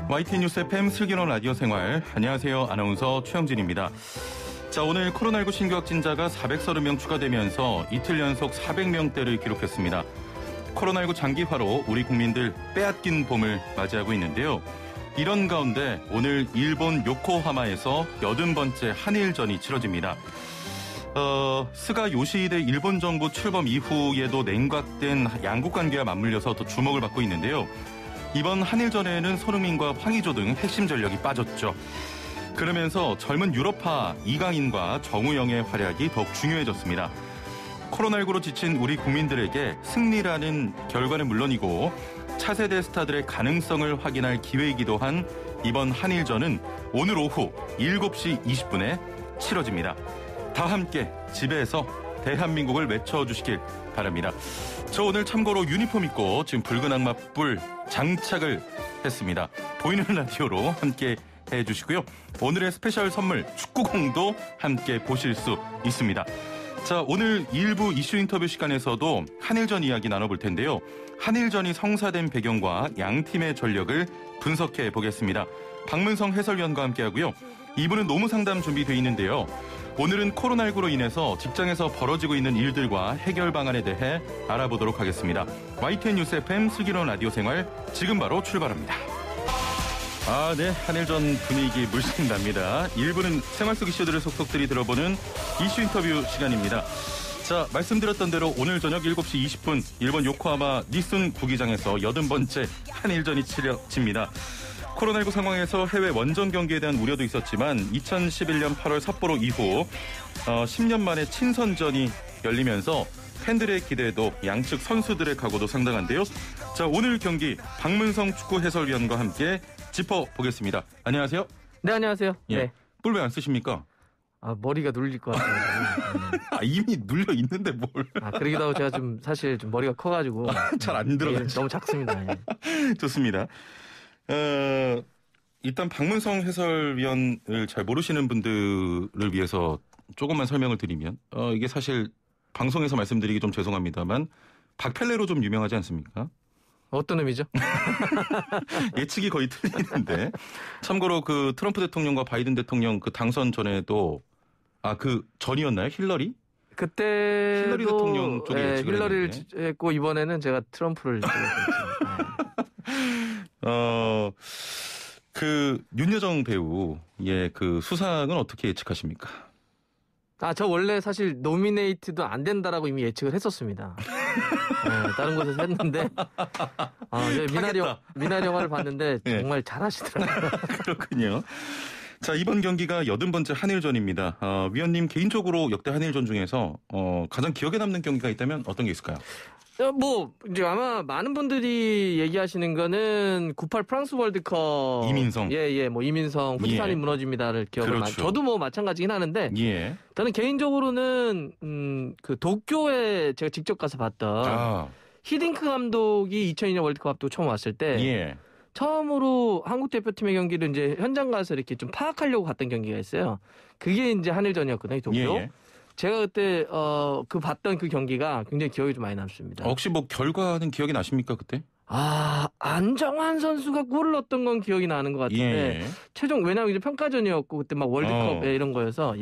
YTN 뉴스 FM 슬기로운 라디오 생활. 안녕하세요. 아나운서 최영진입니다. 자, 오늘 코로나19 신규 확진자가 430명 추가되면서 이틀 연속 400명대를 기록했습니다. 코로나19 장기화로 우리 국민들 빼앗긴 봄을 맞이하고 있는데요. 이런 가운데 오늘 일본 요코하마에서 80번째 한일전이 치러집니다. 스가 요시히데 일본 정부 출범 이후에도 냉각된 양국 관계와 맞물려서 더 주목을 받고 있는데요. 이번 한일전에는 손흥민과 황의조 등 핵심 전력이 빠졌죠. 그러면서 젊은 유럽파 이강인과 정우영의 활약이 더욱 중요해졌습니다. 코로나19로 지친 우리 국민들에게 승리라는 결과는 물론이고 차세대 스타들의 가능성을 확인할 기회이기도 한 이번 한일전은 오늘 오후 7시 20분에 치러집니다. 다 함께 집에서 대한민국을 외쳐주시길 바랍니다. 저 오늘 참고로 유니폼 입고 지금 붉은 악마 뿔 장착을 했습니다. 보이는 라디오로 함께 해주시고요. 오늘의 스페셜 선물 축구공도 함께 보실 수 있습니다. 자, 오늘 일부 이슈 인터뷰 시간에서도 한일전 이야기 나눠볼 텐데요. 한일전이 성사된 배경과 양 팀의 전력을 분석해 보겠습니다. 박문성 해설위원과 함께하고요. 2부는 노무상담 준비되어 있는데요. 오늘은 코로나19로 인해서 직장에서 벌어지고 있는 일들과 해결 방안에 대해 알아보도록 하겠습니다. YTN 뉴스 FM 슬기로운 라디오 생활 지금 바로 출발합니다. 네. 한일전 분위기 물씬 납니다. 1부는 생활 속 이슈들을 속속들이 들어보는 이슈 인터뷰 시간입니다. 자, 말씀드렸던 대로 오늘 저녁 7시 20분 일본 요코하마 니슨 구기장에서 80번째 한일전이 치러집니다. 코로나19 상황에서 해외 원정 경기에 대한 우려도 있었지만 2011년 8월 삿포로 이후 10년 만에 친선전이 열리면서 팬들의 기대도 양측 선수들의 각오도 상당한데요. 자, 오늘 경기 박문성 축구 해설위원과 함께 짚어보겠습니다. 안녕하세요. 네, 안녕하세요. 예. 네. 뿔 왜 안 쓰십니까? 머리가 눌릴 것 같아요. 이미 눌려 있는데 뭘. 그러기도 하고 제가 좀 사실 좀 머리가 커가지고. 잘 안 들어가죠. 너무 작습니다. 예. 좋습니다. 일단 박문성 해설위원을 잘 모르시는 분들을 위해서 조금만 설명을 드리면 이게 사실 방송에서 말씀드리기 좀 죄송합니다만 박펠레로 좀 유명하지 않습니까? 어떤 의미죠? 예측이 거의 틀리는데 참고로 그 트럼프 대통령과 바이든 대통령 그 당선 전에도 그 전이었나요? 힐러리? 그때 힐러리 대통령 쪽에 예측을 힐러리를 했고 이번에는 제가 트럼프를 그 윤여정 배우의 그 수상은 어떻게 예측하십니까? 저 원래 사실 노미네이트도 안 된다라고 이미 예측을 했었습니다. 네, 다른 곳에서 했는데 미나리 영화를 봤는데 정말 잘하시더라고요. 그렇군요. 자, 이번 경기가 80번째 한일전입니다. 위원님 개인적으로 역대 한일전 중에서 가장 기억에 남는 경기가 있다면 어떤 게 있을까요? 이제 아마 많은 분들이 얘기하시는 거는 98 프랑스 월드컵. 이민성. 이민성, 후지산이 무너집니다를 기억을 그렇죠. 저도 마찬가지긴 하는데. 예. 저는 개인적으로는, 그 도쿄에 제가 직접 가서 봤던. 히딩크 감독이 2002년 월드컵 앞두고 처음 왔을 때. 처음으로 한국 대표팀의 경기를 이제 현장 가서 이렇게 좀 파악하려고 갔던 경기가 있어요. 그게 이제 한일전이었거든요, 도쿄. 제가 그때 봤던 그 경기가 굉장히 기억이 좀 많이 남습니다. 혹시 결과는 기억이 나십니까 그때? 안정환 선수가 골을 넣었던 건 기억이 나는 것 같은데 최종 왜냐하면 이제 평가전이었고 그때 막 월드컵 이런 거여서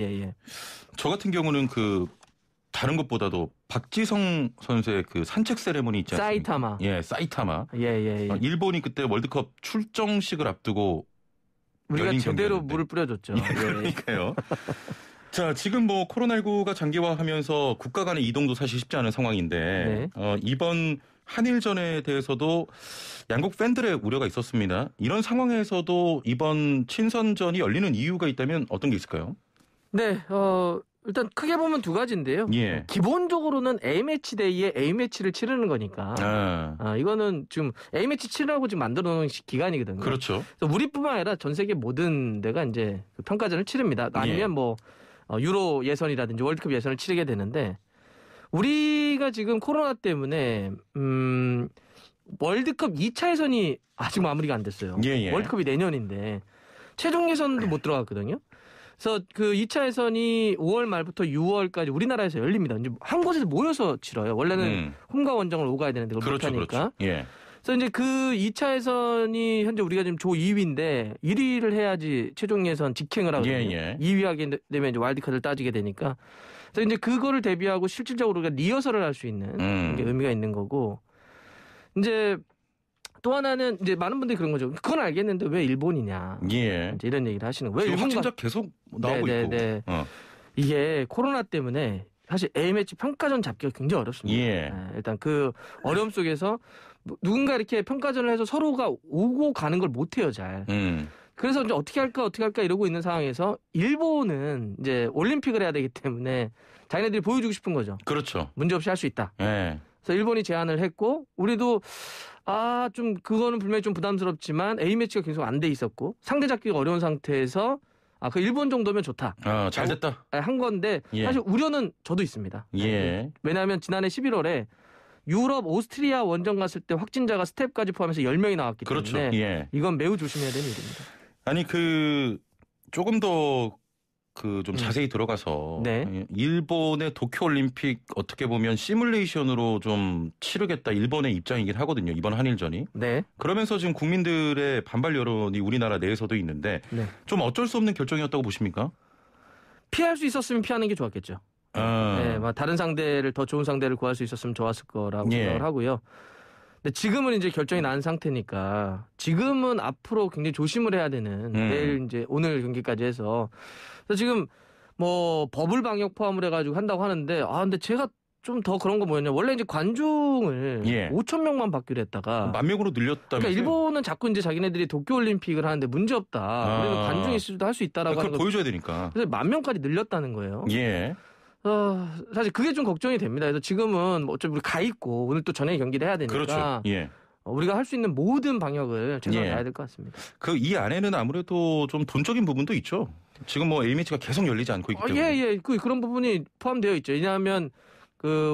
저 같은 경우는 다른 것보다도 박지성 선수의 그 산책 세레모니 있지 않습니까? 사이타마. 일본이 그때 월드컵 출정식을 앞두고 우리가 제대로 물을 뿌려줬죠. 그러니까요. 자, 지금 코로나19가 장기화하면서 국가 간의 이동도 사실 쉽지 않은 상황인데 이번 한일전에 대해서도 양국 팬들의 우려가 있었습니다. 이런 상황에서도 이번 친선전이 열리는 이유가 있다면 어떤 게 있을까요? 네, 일단 크게 보면 두 가지인데요. 기본적으로는 A매치 데이에 A매치를 치르는 거니까. 이거는 지금 A매치 치르라고 지금 만들어 놓은 기간이거든요. 그렇죠. 그래서 우리뿐만 아니라 전 세계 모든 데가 이제 그 평가전을 치릅니다. 아니면 유로 예선이라든지 월드컵 예선을 치르게 되는데 우리가 지금 코로나 때문에 월드컵 2차 예선이 아직 마무리가 안 됐어요. 월드컵이 내년인데 최종 예선도 못 들어갔거든요. 그래서 그 2차 예선이 5월 말부터 6월까지 우리나라에서 열립니다. 이제 한 곳에서 모여서 치러요. 원래는 홈과 원정을 오가야 되는데 그걸 못하니까. 그래서 이제 그 2차 예선이 현재 우리가 지금 조 2위인데 1위를 해야지 최종 예선 직행을 하거든요. 예. 2위 하게 되면 이제 와일드카드를 따지게 되니까. 그래서 이제 그거를 대비하고 실질적으로 우리가 리허설을 할 수 있는 게 의미가 있는 거고. 이제 또 하나는 이제 많은 분들이 그런 거죠. 그건 알겠는데 왜 일본이냐. 예. 이제 이런 얘기를 하시는 거예요. 왜 일본 확진자 계속 나오고 있고. 이게 코로나 때문에 사실 A매치 평가전 잡기가 굉장히 어렵습니다. 예. 일단 그 어려움 속에서 누군가 이렇게 평가전을 해서 서로가 오고 가는 걸 못해요, 잘. 그래서 이제 어떻게 할까 이러고 있는 상황에서 일본은 이제 올림픽을 해야 되기 때문에 자기네들이 보여주고 싶은 거죠. 그렇죠. 문제없이 할 수 있다. 예. 그래서 일본이 제안을 했고 우리도 좀 그거는 분명히 좀 부담스럽지만 A매치가 계속 안 돼 있었고 상대 잡기가 어려운 상태에서 그 일본 정도면 좋다. 잘 됐다. 한 건데 사실 우려는 저도 있습니다. 예. 왜냐하면 지난해 11월에 유럽 오스트리아 원정 갔을 때 확진자가 스텝까지 포함해서 10명이 나왔기 때문에 그렇죠. 예. 이건 매우 조심해야 되는 일입니다. 아니 조금 더 좀 자세히 들어가서 일본의 도쿄올림픽 어떻게 보면 시뮬레이션으로 좀 치르겠다 일본의 입장이긴 하거든요. 이번 한일전이. 네. 그러면서 지금 국민들의 반발 여론이 우리나라 내에서도 있는데 좀 어쩔 수 없는 결정이었다고 보십니까? 피할 수 있었으면 피하는 게 좋았겠죠. 네, 다른 상대를 더 좋은 상대를 구할 수 있었으면 좋았을 거라고 생각을 하고요. 근데 지금은 이제 결정이 난 상태니까 지금은 앞으로 굉장히 조심을 해야 되는 내일 이제 오늘 경기까지 해서 그래서 지금 뭐 버블 방역 포함을 해가지고 한다고 하는데 근데 제가 좀 더 그런 거 뭐였냐 원래 이제 관중을 5천 명만 받기로 했다가 10,000명으로 늘렸다면서요? 그러니까 일본은 자꾸 이제 자기네들이 도쿄올림픽을 하는데 문제 없다. 우리는 관중이 있을 수도 할 수 있다라고 그걸 보여줘야 되니까. 그래서 10,000명까지 늘렸다는 거예요. 예. 사실 그게 좀 걱정이 됩니다. 그래서 지금은 어차피 우리 가 있고 오늘 또 저녁에 경기를 해야 되니까. 그렇죠. 예. 우리가 할 수 있는 모든 방역을 최선을 다해야 될 것 같습니다. 이 안에는 아무래도 좀 돈적인 부분도 있죠. 지금 뭐 A매치가 계속 열리지 않고 있기 때문에. 그런 부분이 포함되어 있죠. 왜냐하면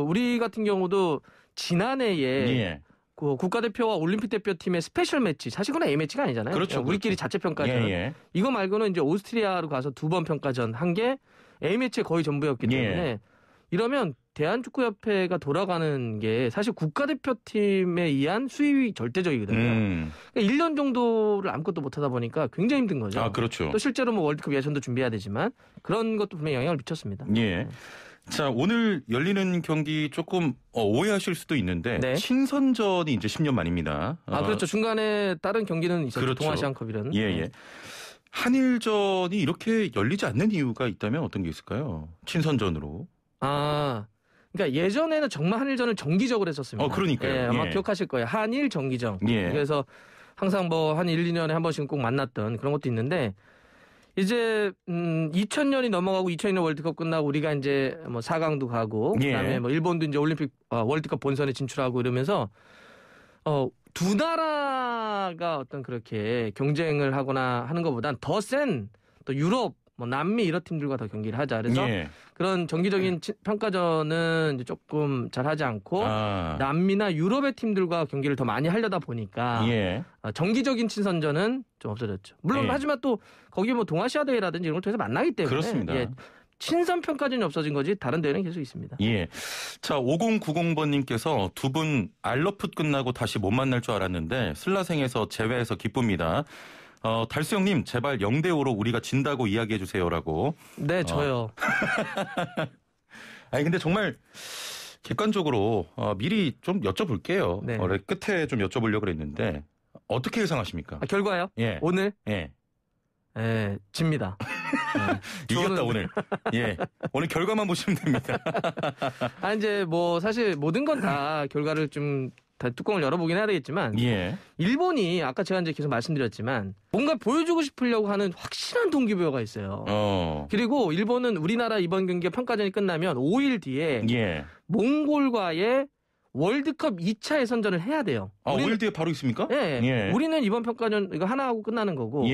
우리 같은 경우도 지난해에 국가대표와 올림픽 대표팀의 스페셜 매치, 사실 그건 A매치가 아니잖아요. 그렇죠. 우리끼리 자체 평가전. 이거 말고는 이제 오스트리아로 가서 2번 평가전 한 게 A매치의 거의 전부였기 때문에 이러면 대한축구협회가 돌아가는 게 사실 국가대표팀에 의한 수입이 절대적이거든요. 그러니까 1년 정도를 아무것도 못하다 보니까 굉장히 힘든 거죠. 그렇죠. 또 실제로 뭐 월드컵 예선도 준비해야 되지만 그런 것도 분명히 영향을 미쳤습니다. 예. 자, 오늘 열리는 경기 조금 오해하실 수도 있는데 친선전이 이제 10년 만입니다. 그렇죠. 중간에 다른 경기는 있었죠. 그렇죠. 동아시안컵이라는. 예. 한일전이 이렇게 열리지 않는 이유가 있다면 어떤 게 있을까요? 친선전으로. 그러니까 예전에는 정말 한일전을 정기적으로 했었습니다. 그러니까요. 아마 기억하실 거예요. 한일 정기전. 그래서 항상 뭐 한 1, 2년에 한 번씩 꼭 만났던 그런 것도 있는데 이제 2000년이 넘어가고 2002년 월드컵 끝나고 우리가 이제 뭐 4강도 가고 그다음에 뭐 일본도 이제 올림픽 월드컵 본선에 진출하고 이러면서 두 나라가 어떤 그렇게 경쟁을 하거나 하는 것보단 더 센 또 유럽, 뭐 남미 이런 팀들과 더 경기를 하자. 그래서 그런 정기적인 평가전은 이제 조금 잘 하지 않고 남미나 유럽의 팀들과 경기를 더 많이 하려다 보니까 정기적인 친선전은 좀 없어졌죠. 물론 하지만 또 거기 뭐 동아시아 대회라든지 이런 걸 통해서 만나기 때문에 그렇습니다. 친선 평가전이 없어진 거지 다른 대회는 계속 있습니다. 자, 5090번님께서 두 분 알러풋 끝나고 다시 못 만날 줄 알았는데 슬라생에서 재회해서 기쁩니다. 달수 형님 제발 0대5로 우리가 진다고 이야기해 주세요라고. 네, 저요. 아니 근데 정말 객관적으로 미리 좀 여쭤볼게요. 원래 끝에 좀 여쭤보려고 그랬는데 어떻게 예상하십니까? 결과요? 오늘? 집니다. 이겼다 오늘. 오늘 결과만 보시면 됩니다. 이제 뭐 사실 모든 건 다 결과를 좀 다 뚜껑을 열어보긴 해야 되겠지만 일본이 아까 제가 이제 계속 말씀드렸지만 뭔가 보여주고 싶으려고 하는 확실한 동기부여가 있어요. 그리고 일본은 우리나라 이번 경기가 평가전이 끝나면 5일 뒤에 몽골과의 월드컵 2차 예선전을 해야 돼요. 5일 뒤에 바로 있습니까? 우리는 이번 평가전 이거 하나 하고 끝나는 거고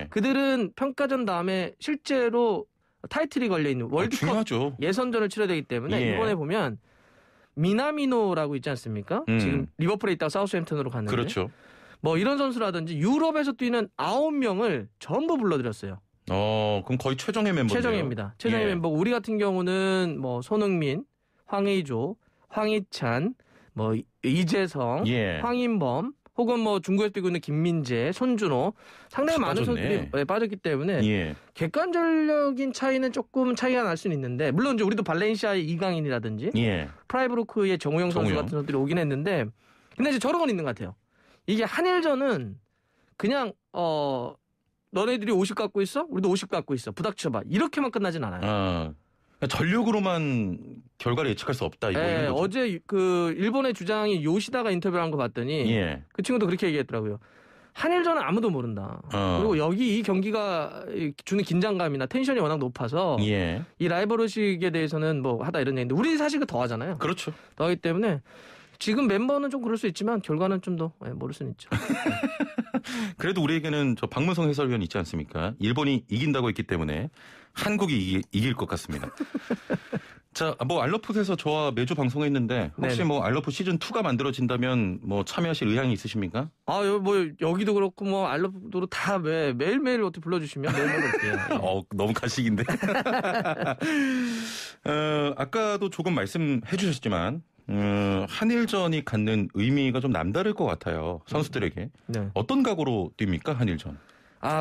그들은 평가전 다음에 실제로 타이틀이 걸려있는 월드컵 중요하죠. 예선전을 치러야 되기 때문에 이번에 보면 미나미노라고 있지 않습니까? 지금 리버풀에 있다가 사우스햄튼으로 갔는데 그렇죠. 뭐 이런 선수라든지 유럽에서 뛰는 9명을 전부 불러들였어요. 그럼 거의 최정예 멤버예요. 최정예입니다. 최정예 멤버. 우리 같은 경우는 뭐 손흥민, 황의조, 황희찬, 뭐 이재성, 황인범, 혹은 뭐 중국에서 뛰고 있는 김민재, 손준호 상당히 많은 선수들이 빠졌기 때문에 예. 객관적인 차이는 조금 차이가 날 수는 있는데 물론 이제 우리도 발렌시아의 이강인이라든지 예. 프라이브루크의 정우영 선수 같은 선수들이 오긴 했는데 근데 이제 저런 건 있는 것 같아요. 이게 한일전은 그냥 너네들이 50 갖고 있어? 우리도 50 갖고 있어. 부닥쳐봐. 이렇게만 끝나진 않아요. 전력으로만 결과를 예측할 수 없다. 이거 네, 어제 그 일본의 주장이 요시다가 인터뷰를 한 거 봤더니 예. 그 친구도 그렇게 얘기했더라고요. 한일전은 아무도 모른다. 그리고 여기 이 경기가 주는 긴장감이나 텐션이 워낙 높아서 예. 이 라이벌의식에 대해서는 뭐 하다 이런 얘기인데 우리 사실 더 하잖아요. 그렇죠. 더하기 때문에 지금 멤버는 좀 그럴 수 있지만 결과는 좀 더 모를 수는 있죠. 그래도 우리에게는 저 박문성 해설위원 있지 않습니까? 일본이 이긴다고 했기 때문에 한국이 이길 것 같습니다. 자, 뭐 알러풋에서 저와 매주 방송했는데 혹시 네네. 뭐 알러풋 시즌 2가 만들어진다면 뭐 참여하실 의향이 있으십니까? 뭐 여기도 그렇고 뭐 알러풋으로 다 매일매일 어떻게 불러주시면 매일매일 올게요. 너무 가식인데. 아까도 조금 말씀해 주셨지만 한일전이 갖는 의미가 좀 남다를 것 같아요. 선수들에게. 네. 어떤 각오로 뜁니까, 한일전?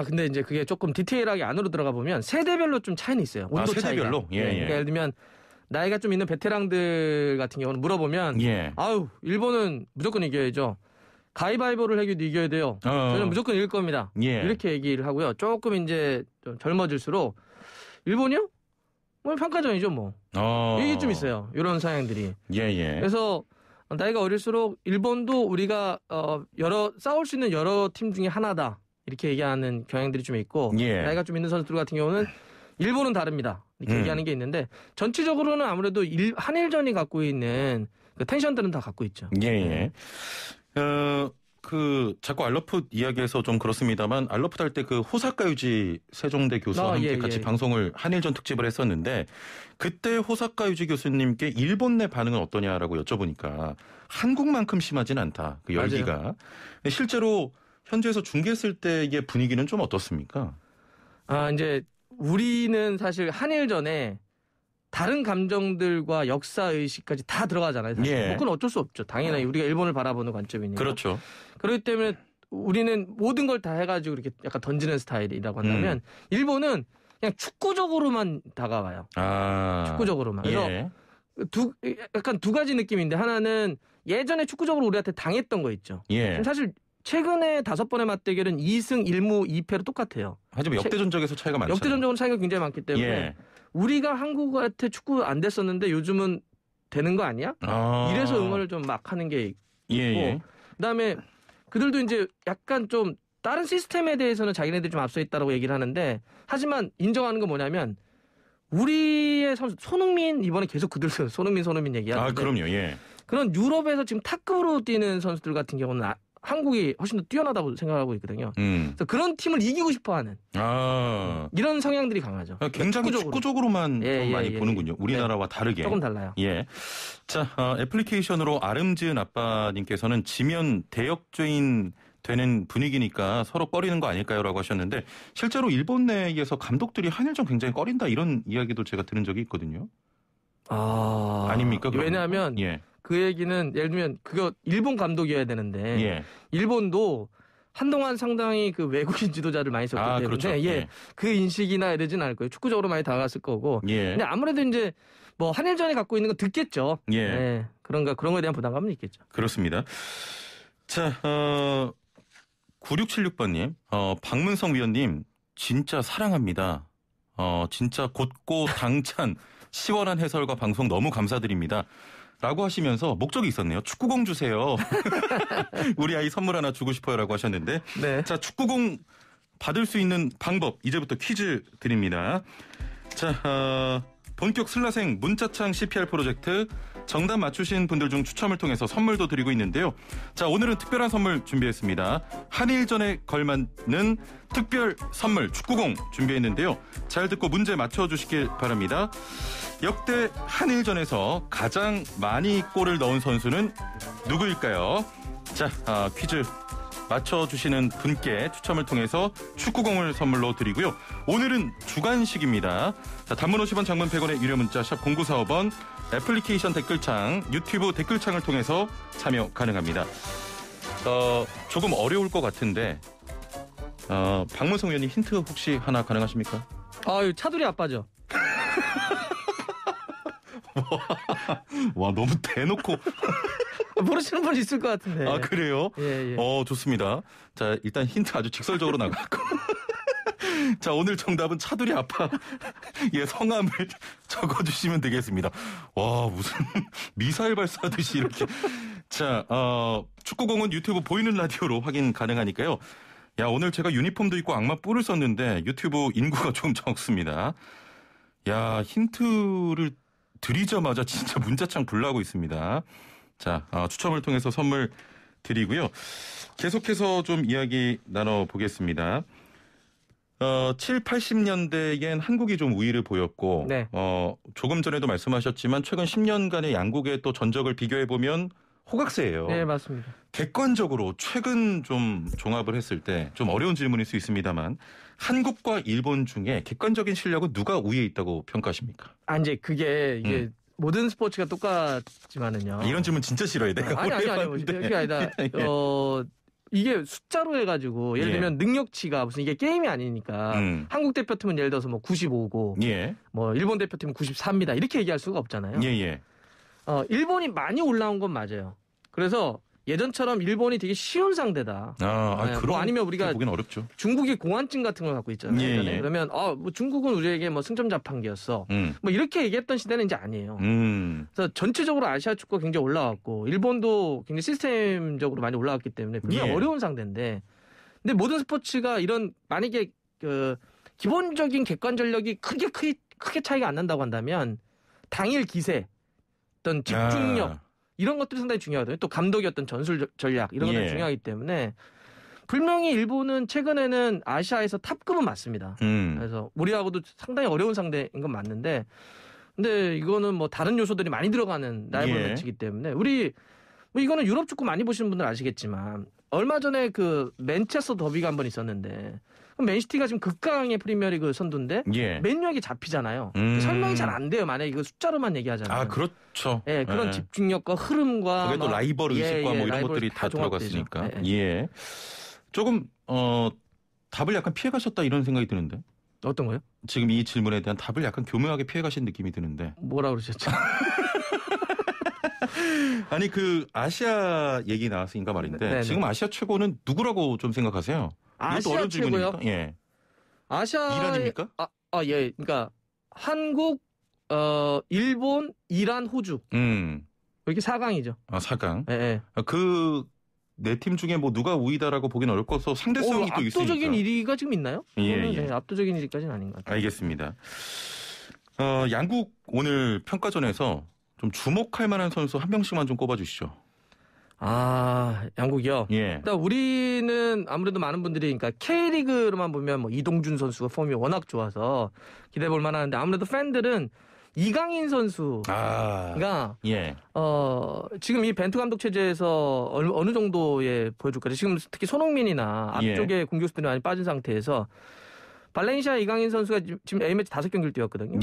근데 이제 그게 조금 디테일하게 안으로 들어가 보면 세대별로 좀 차이는 있어요. 온도 세대별로? 차이가. 예. 그러니까 예를 들면 나이가 좀 있는 베테랑들 같은 경우는 물어보면 일본은 무조건 이겨야죠. 가위바위보를 해도 이겨야 돼요. 저는 무조건 이길 겁니다. 이렇게 얘기를 하고요. 조금 이제 좀 젊어질수록 일본이요? 뭐 평가전이죠 뭐. 이게 좀 있어요. 이런 성향들이. 그래서 나이가 어릴수록 일본도 우리가 싸울 수 있는 여러 팀 중에 하나다. 이렇게 얘기하는 경향들이 좀 있고 나이가 좀 있는 선수들 같은 경우는 일본은 다릅니다. 이렇게 얘기하는 게 있는데 전체적으로는 아무래도 한일전이 갖고 있는 그 텐션들은 다 갖고 있죠. 자꾸 알러풋 이야기해서 좀 그렇습니다만 알러풋 할 때 그 호사카 유지 세종대 교수와 함께 같이 방송을 한일전 특집을 했었는데 그때 호사카 유지 교수님께 일본 내 반응은 어떠냐라고 여쭤보니까 한국만큼 심하진 않다. 그 열기가. 맞아요. 실제로 현지에서 중계했을 때의 분위기는 좀 어떻습니까? 이제 우리는 사실 한일전에 다른 감정들과 역사의식까지 다 들어가잖아요. 사실. 그건 어쩔 수 없죠. 당연히 우리가 일본을 바라보는 관점이니까. 그렇죠. 그렇기 때문에 우리는 모든 걸 다 해가지고 이렇게 약간 던지는 스타일이라고 한다면 일본은 그냥 축구적으로만 다가와요. 축구적으로만. 그래서 약간 두 가지 느낌인데 하나는 예전에 축구적으로 우리한테 당했던 거 있죠. 사실 최근에 5번의 맞대결은 2승 1무 2패로 똑같아요. 하지만 역대전적에서 차이가 많죠. 역대전적으로 차이가 굉장히 많기 때문에 우리가 한국한테 축구 안 됐었는데 요즘은 되는 거 아니야? 이래서 응원을 좀 막 하는 게 있고 그다음에 그들도 이제 약간 좀 다른 시스템에 대해서는 자기네들이 좀 앞서 있다라고 얘기를 하는데 하지만 인정하는 건 뭐냐면 우리의 선수 손흥민 이번에 계속 그들 손흥민 얘기하는데 그럼요. 그런 유럽에서 지금 탑급으로 뛰는 선수들 같은 경우는 한국이 훨씬 더 뛰어나다고 생각하고 있거든요. 그래서 그런 팀을 이기고 싶어하는 이런 성향들이 강하죠. 굉장히 축구적으로만 많이 보는군요. 우리나라와 다르게. 조금 달라요. 자, 애플리케이션으로 아름지은 아빠님께서는 지면 대역죄인 되는 분위기니까 서로 꺼리는 거 아닐까요? 라고 하셨는데 실제로 일본 내에서 감독들이 한일전 굉장히 꺼린다 이런 이야기도 제가 들은 적이 있거든요. 아닙니까? 그러면? 왜냐하면 그 얘기는 예를 들면 그거 일본 감독이어야 되는데 일본도 한동안 상당히 그 외국인 지도자를 많이 썼기 때문에 그렇죠. 그 인식이나 이러진 않을 거예요. 축구적으로 많이 다가갔을 거고. 근데 아무래도 이제 뭐 한일전이 갖고 있는 건 듣겠죠. 그런 거에 대한 부담감은 있겠죠. 그렇습니다. 자, 9676번님, 박문성 위원님 진짜 사랑합니다. 진짜 곧고 당찬 시원한 해설과 방송 너무 감사드립니다. 라고 하시면서 목적이 있었네요. 축구공 주세요. 우리 아이 선물 하나 주고 싶어요. 라고 하셨는데. 자, 축구공 받을 수 있는 방법. 이제부터 퀴즈 드립니다. 자, 본격 슬라생 문자창 CPR 프로젝트 정답 맞추신 분들 중 추첨을 통해서 선물도 드리고 있는데요. 자, 오늘은 특별한 선물 준비했습니다. 한일전에 걸맞는 특별 선물 축구공 준비했는데요. 잘 듣고 문제 맞춰주시길 바랍니다. 역대 한일전에서 가장 많이 골을 넣은 선수는 누구일까요? 자, 퀴즈 맞춰주시는 분께 추첨을 통해서 축구공을 선물로 드리고요. 오늘은 주간식입니다. 자, 단문 50원, 장문 100원의 유료 문자 샵 0945번 애플리케이션 댓글창, 유튜브 댓글창을 통해서 참여 가능합니다. 조금 어려울 것 같은데 박문성 의원님 힌트 혹시 하나 가능하십니까? 차두리 아빠죠. 와, 너무 대놓고. 모르시는 분 있을 것 같은데. 아, 그래요? 예. 좋습니다. 자, 일단 힌트 아주 직설적으로 나갔고. 자, 오늘 정답은 차두리 아빠 예, 성함을 적어주시면 되겠습니다. 와, 무슨 미사일 발사하듯이 이렇게. 자, 축구공은 유튜브 보이는 라디오로 확인 가능하니까요. 야, 오늘 제가 유니폼도 입고 악마 뿔을 썼는데 유튜브 인구가 좀 적습니다. 야, 힌트를 드리자마자 진짜 문자창 불나고 있습니다. 자, 추첨을 통해서 선물 드리고요. 계속해서 좀 이야기 나눠보겠습니다. 7, 80년대엔 한국이 좀 우위를 보였고, 네. 조금 전에도 말씀하셨지만 최근 10년간의 양국의 또 전적을 비교해보면 호각세예요. 네, 맞습니다. 객관적으로 최근 좀 종합을 했을 때 좀 어려운 질문일 수 있습니다만 한국과 일본 중에 객관적인 실력은 누가 우위에 있다고 평가하십니까? 이제 이게 모든 스포츠가 똑같지만은요. 이런 질문 진짜 싫어해. 내가 아니. 그게 아니라 이게 숫자로 해가지고 예를 들면 능력치가 무슨 이게 게임이 아니니까 한국 대표팀은 예를 들어서 뭐 95고 뭐 일본 대표팀은 94입니다. 이렇게 얘기할 수가 없잖아요. 일본이 많이 올라온 건 맞아요. 그래서 예전처럼 일본이 되게 쉬운 상대다. 그럼 아니면 우리가 보기는 어렵죠. 중국이 공안증 같은 걸 갖고 있잖아요. 그러면 뭐 중국은 우리에게 뭐 승점 자판기였어. 뭐 이렇게 얘기했던 시대는 이제 아니에요. 그래서 전체적으로 아시아 축구가 굉장히 올라왔고 일본도 굉장히 시스템적으로 많이 올라왔기 때문에 굉장히 어려운 상대인데, 근데 모든 스포츠가 이런 만약에 그 기본적인 객관 전력이 크게 차이가 안 난다고 한다면 당일 기세, 어떤 집중력 이런 것들이 상당히 중요하거든요. 또 감독의 어떤 전술 전략 이런 것들이 중요하기 때문에 분명히 일본은 최근에는 아시아에서 탑급은 맞습니다. 그래서 우리하고도 상당히 어려운 상대인 건 맞는데, 근데 이거는 뭐 다른 요소들이 많이 들어가는 라이벌 매치이기 때문에 뭐 이거는 유럽 축구 많이 보시는 분들은 아시겠지만 얼마 전에 그 맨체스터 더비가 한번 있었는데 맨시티가 지금 극강의 프리미어리그 선두인데 맨유에게 잡히잖아요. 설명이 잘 안 돼요. 만약에 이거 숫자로만 얘기하잖아요. 그렇죠. 그런 집중력과 흐름과 거기에 또 라이벌 의식과 뭐 이런 것들이 다 들어갔으니까. 조금 답을 약간 피해가셨다 이런 생각이 드는데. 어떤 거요? 지금 이 질문에 대한 답을 약간 교묘하게 피해가신 느낌이 드는데. 뭐라 그러셨죠? 아니 그 아시아 얘기 나왔으니까 말인데 지금 아시아 최고는 누구라고 좀 생각하세요? 아시아 최고요? 아시아 이란입니까? 그러니까 한국, 일본, 이란, 호주. 이렇게 4강이죠. 4강. 네. 그 네 팀 중에 뭐 누가 우위다라고 보긴 어렵 거서 상대성이 또 있으니까. 압도적인 1위가 지금 있나요? 압도적인 1위까지는 아닌 것 같아요. 알겠습니다. 양국 오늘 평가전에서 좀 주목할 만한 선수 한 명씩만 좀 꼽아주시죠. 양국이요? 일단 우리는 아무래도 많은 분들이 그러니까 K리그로만 보면 뭐 이동준 선수가 폼이 워낙 좋아서 기대해 볼 만한데, 아무래도 팬들은 이강인 선수가 지금 이 벤투 감독 체제에서 어느 정도의 보여줄까요? 지금 특히 손흥민이나 앞쪽에 공격수들이 많이 빠진 상태에서 발렌시아 이강인 선수가 지금 A매치 5경기를 뛰었거든요.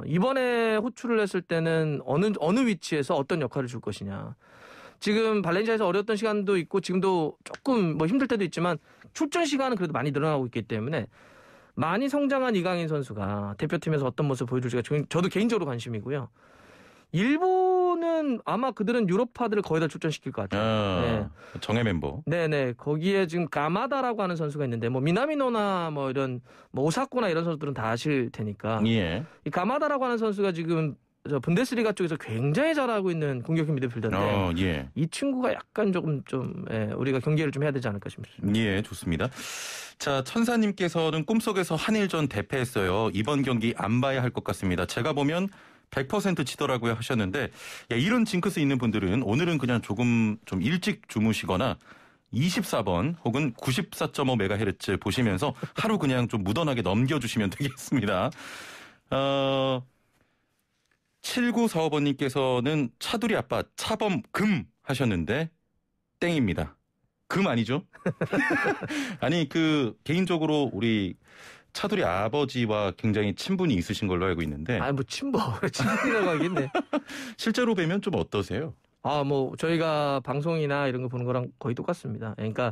이번에 호출을 했을 때는 어느 위치에서 어떤 역할을 줄 것이냐. 지금 발렌시아에서 어려웠던 시간도 있고 지금도 조금 뭐 힘들 때도 있지만 출전 시간은 그래도 많이 늘어나고 있기 때문에 많이 성장한 이강인 선수가 대표팀에서 어떤 모습을 보여줄지가 저도 개인적으로 관심이고요. 일본은 아마 그들은 유럽파들을 거의 다 출전시킬 것 같아요. 정예 멤버. 네네. 거기에 지금 가마다라고 하는 선수가 있는데 뭐 미나미노나 뭐 이런 뭐 오사코나 이런 선수들은 다 아실 테니까. 이 가마다라고 하는 선수가 지금 저 분데스리가 쪽에서 굉장히 잘하고 있는 공격형 미드필더인데 이 친구가 약간 조금 우리가 경계를 좀 해야 되지 않을까 싶습니다. 좋습니다. 자, 천사님께서는 꿈속에서 한일전 대패했어요. 이번 경기 안 봐야 할 것 같습니다. 제가 보면 100% 치더라고요 하셨는데, 이런 징크스 있는 분들은 오늘은 그냥 조금 좀 일찍 주무시거나 24번 혹은 94.5MHz 보시면서 하루 그냥 좀 무던하게 넘겨주시면 되겠습니다. 7945번님께서는 차두리 아빠 차범 금 하셨는데 땡입니다. 금 아니죠? 아니 그 개인적으로 우리 차두리 아버지와 굉장히 친분이 있으신 걸로 알고 있는데. 친분이라고 하겠네. 실제로 뵈면 좀 어떠세요? 뭐 저희가 방송이나 이런 거 보는 거랑 거의 똑같습니다. 그러니까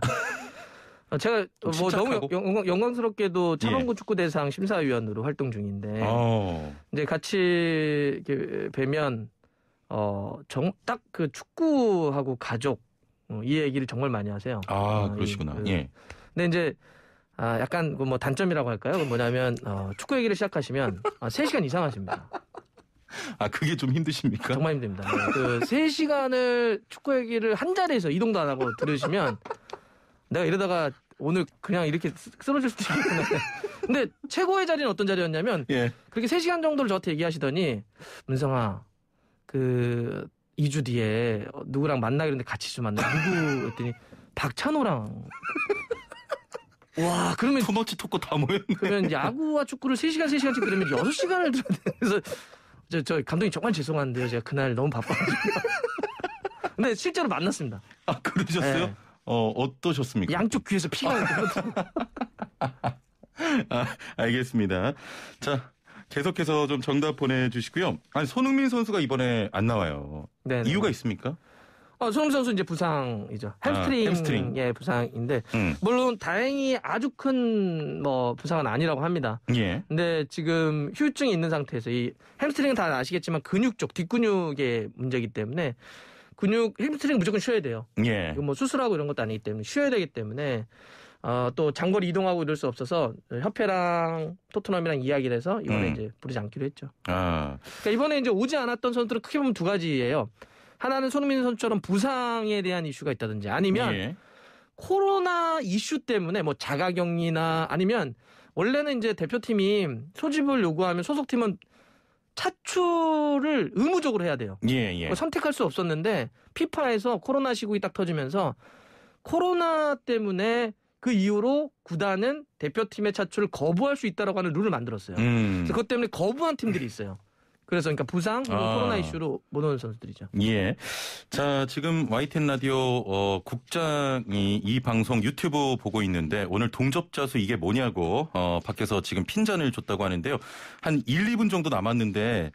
제가 뭐 너무 영광스럽게도 차범근 축구대상 심사위원으로 활동 중인데 이제 같이 이렇게 뵈면 딱 그 축구하고 가족 이 얘기를 정말 많이 하세요. 그러시구나. 예. 근데 이제 약간 뭐 단점이라고 할까요? 뭐냐면 축구 얘기를 시작하시면 3시간 이상 하십니다. 그게 좀 힘드십니까? 정말 힘듭니다. 그 3시간을 축구 얘기를 한 자리에서 이동도 안 하고 들으시면 내가 이러다가 오늘 그냥 이렇게 쓰러질 수도 있겠구나. 근데 최고의 자리는 어떤 자리였냐면 그렇게 3시간 정도를 저한테 얘기하시더니 문성아 2주 뒤에 누구랑 만나기로 했는데 같이 좀 만나. 누구 했더니 박찬호랑. 와, 그러면 투머치 토크 다 모였네. 그러면 야구와 축구를 3시간씩 들으면 6시간을 들어야 돼. 그래서 저 감독님 정말 죄송한데요. 제가 그날 너무 바빠가지고. 근데 실제로 만났습니다. 그러셨어요? 네. 어떠셨습니까? 양쪽 귀에서 피가 알겠습니다. 자, 계속해서 좀 정답 보내주시고요. 손흥민 선수가 이번에 안 나와요. 네네. 이유가 있습니까? 손흥민 선수 이제 부상이죠. 햄스트링의 부상인데 물론 다행히 아주 큰 부상은 아니라고 합니다. 예. 근데 지금 휴유증이 있는 상태에서 이 햄스트링은 다 아시겠지만 근육 쪽 뒷근육의 문제이기 때문에 햄스트링 무조건 쉬어야 돼요. 예. 이거 수술하고 이런 것도 아니기 때문에 쉬어야 되기 때문에 또 장거리 이동하고 이럴 수 없어서 협회랑 토트넘이랑 이야기를 해서 이번에 이제 부르지 않기로 했죠. 그러니까 이번에 이제 오지 않았던 선수들은 크게 보면 2가지예요. 하나는 손흥민 선수처럼 부상에 대한 이슈가 있다든지 아니면 코로나 이슈 때문에 자가격리나 아니면 원래는 이제 대표팀이 소집을 요구하면 소속팀은 차출을 의무적으로 해야 돼요. 선택할 수 없었는데 피파에서 코로나 시국이 딱 터지면서 코로나 때문에 그 이후로 구단은 대표팀의 차출을 거부할 수 있다라고 하는 룰을 만들었어요. 그래서 그것 때문에 거부한 팀들이 있어요. 그래서 그러니까 부상, 코로나 이슈로 못 오는 선수들이죠. 예. 자, 지금 YTN 라디오 국장이 이 방송 유튜브 보고 있는데 오늘 동접자 수 이게 뭐냐고 밖에서 지금 핀잔을 줬다고 하는데요. 한 1, 2분 정도 남았는데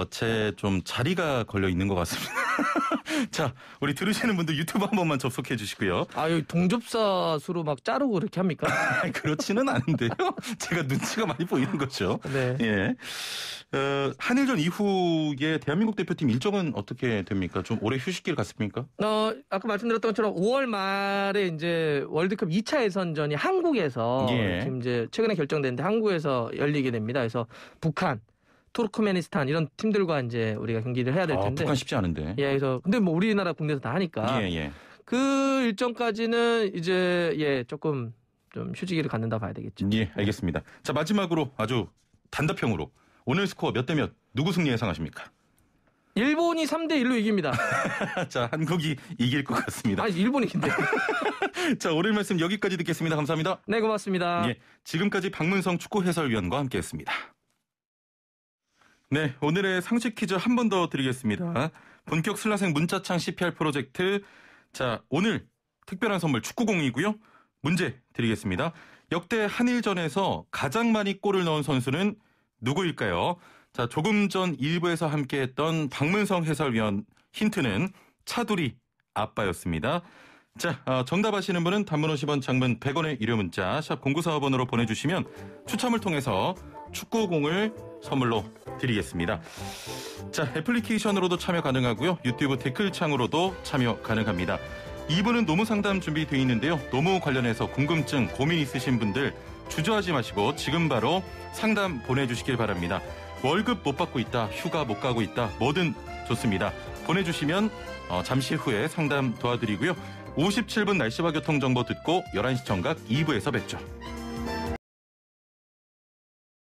제 좀 자리가 걸려 있는 것 같습니다. 자, 우리 들으시는 분들 유튜브 한 번만 접속해 주시고요. 여기 동접사 수로 막 자르고 그렇게 합니까? 그렇지는 않은데요. 제가 눈치가 많이 보이는 거죠. 네. 예. 한일전 이후에 대한민국 대표팀 일정은 어떻게 됩니까? 좀 오래 휴식기를 갔습니까? 아까 말씀드렸던 것처럼 5월 말에 이제 월드컵 2차 예선전이 한국에서 지금 이제 최근에 결정됐는데 한국에서 열리게 됩니다. 그래서 북한, 투르크메니스탄 이런 팀들과 이제 우리가 경기를 해야 될 텐데. 북한 쉽지 않은데. 그래서 근데 우리나라 국내에서 다 하니까. 그 일정까지는 이제 조금 좀 휴지기를 갖는다 봐야 되겠죠. 예, 알겠습니다. 자, 마지막으로 아주 단답형으로 오늘 스코어 몇 대 몇, 누구 승리 예상하십니까? 일본이 3대1로 이깁니다. 자, 한국이 이길 것 같습니다. 일본이 이긴대요. 자, 오늘 말씀 여기까지 듣겠습니다. 감사합니다. 네, 고맙습니다. 예, 지금까지 박문성 축구 해설위원과 함께했습니다. 네, 오늘의 상식 퀴즈 한 번 더 드리겠습니다. 본격 슬라생 문자창 CPR 프로젝트. 자, 오늘 특별한 선물 축구공이고요. 문제 드리겠습니다. 역대 한일전에서 가장 많이 골을 넣은 선수는 누구일까요? 자, 조금 전 1부에서 함께했던 박문성 해설위원 힌트는 차두리 아빠였습니다. 자, 정답 아시는 분은 단문 50원, 장문 100원의 유료 문자 샵 0945번으로 보내주시면 추첨을 통해서 축구공을 선물로 드리겠습니다. 자, 애플리케이션으로도 참여 가능하고요. 유튜브 댓글창으로도 참여 가능합니다. 2부는 노무 상담 준비되어 있는데요. 노무 관련해서 궁금증, 고민 있으신 분들 주저하지 마시고 지금 바로 상담 보내주시길 바랍니다. 월급 못 받고 있다, 휴가 못 가고 있다, 뭐든 좋습니다. 보내주시면 잠시 후에 상담 도와드리고요. 57분 날씨와 교통정보 듣고 11시 정각 2부에서 뵙죠.